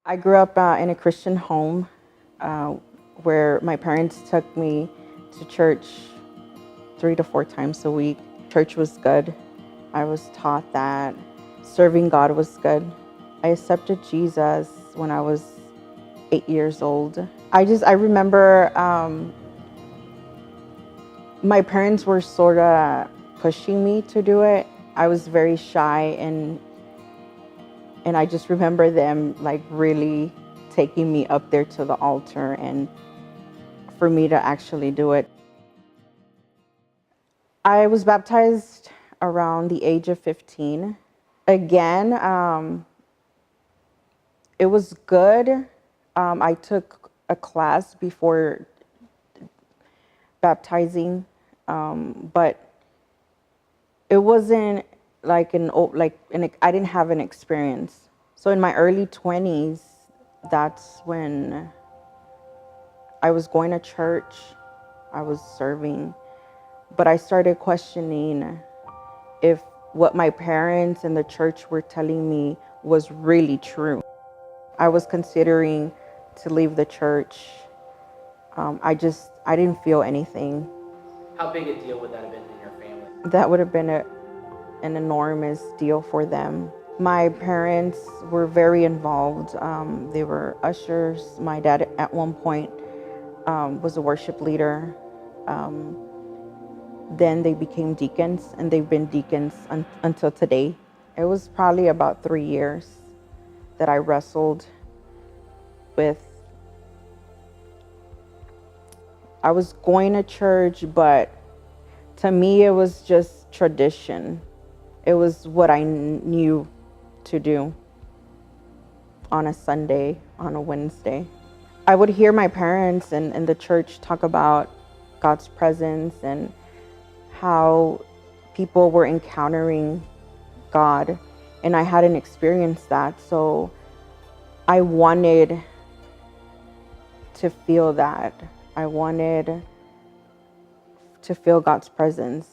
I grew up in a Christian home uh, where my parents took me to church 3 to 4 times a week. Church was good. I was taught that serving God was good. I accepted Jesus when I was 8 years old. I remember my parents were sort of pushing me to do it. I was very shy and I just remember them like really taking me up there to the altar and for me to actually do it. I was baptized around the age of 15. Again, it was good. I took a class before baptizing, but it wasn't like I didn't have an experience. So in my early 20s, that's when I was going to church, I was serving, but I started questioning if what my parents and the church were telling me was really true. I was considering to leave the church. I didn't feel anything. How big a deal would that have been in your family? That would have been an enormous deal for them. My parents were very involved. They were ushers. My dad at one point was a worship leader. Then they became deacons, and they've been deacons until today. It was probably about 3 years that I wrestled with. I was going to church, but to me, it was just tradition. It was what I knew to do on a Sunday, on a Wednesday. I would hear my parents and the church talk about God's presence and how people were encountering God, and I hadn't experienced that. So I wanted to feel that. I wanted to feel God's presence.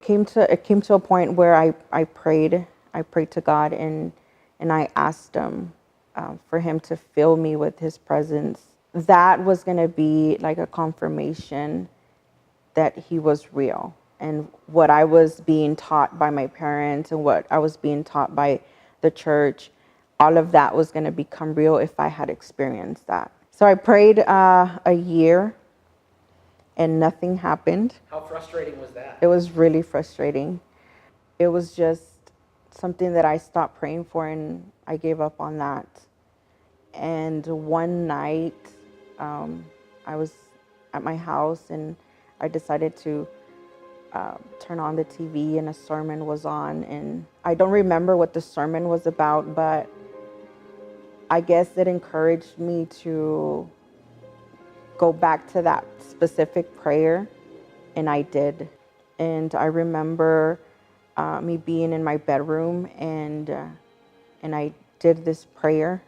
It came to a point where I prayed. I prayed to God and I asked him for him to fill me with his presence. That was going to be like a confirmation that he was real. And what I was being taught by my parents and what I was being taught by the church, all of that was going to become real if I had experienced that. So I prayed a year and nothing happened. How frustrating was that? It was really frustrating. It was just something that I stopped praying for and I gave up on that. And one night, I was at my house and I decided to turn on the TV and a sermon was on. And I don't remember what the sermon was about, but I guess it encouraged me to go back to that specific prayer, and I did. And I remember me being in my bedroom and I did this prayer,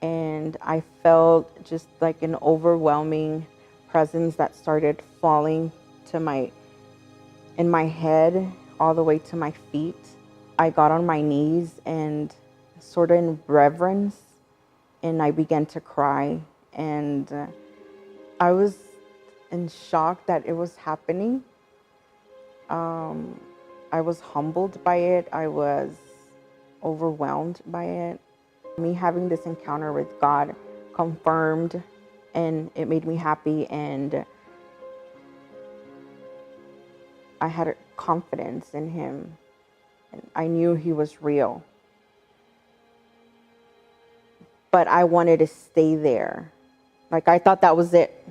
and I felt just like an overwhelming presence that started falling in my head all the way to my feet. I got on my knees and sort of in reverence, and I began to cry. And I was in shock that it was happening. I was humbled by it. I was overwhelmed by it. Me having this encounter with God confirmed, and it made me happy, and I had confidence in him, and I knew he was real. But I wanted to stay there. Like, I thought that was it.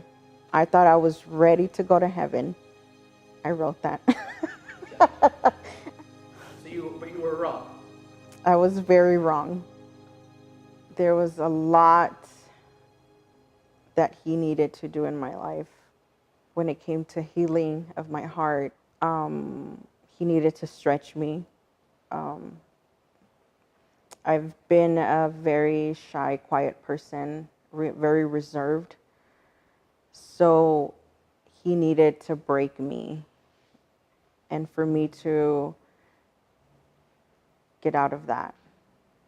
I thought I was ready to go to heaven. I wrote that. But you were wrong. I was very wrong. There was a lot that he needed to do in my life when it came to healing of my heart. He needed to stretch me. I've been a very shy, quiet person, very reserved. So he needed to break me and for me to get out of that.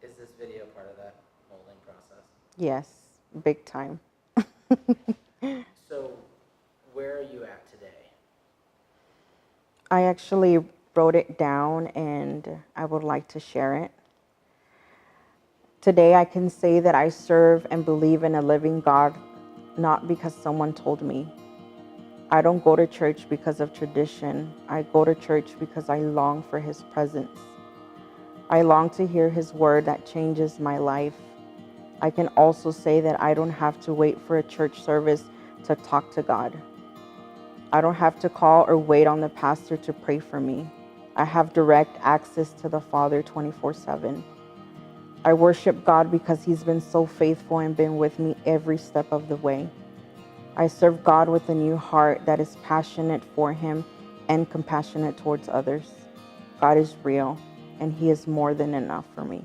Is this video part of that molding process? Yes, big time. So, where are you at today? I actually wrote it down and I would like to share it. Today I can say that I serve and believe in a living God, not because someone told me. I don't go to church because of tradition. I go to church because I long for His presence. I long to hear His word that changes my life. I can also say that I don't have to wait for a church service to talk to God. I don't have to call or wait on the pastor to pray for me. I have direct access to the Father 24/7. I worship God because He's been so faithful and been with me every step of the way. I serve God with a new heart that is passionate for Him and compassionate towards others. God is real, and He is more than enough for me.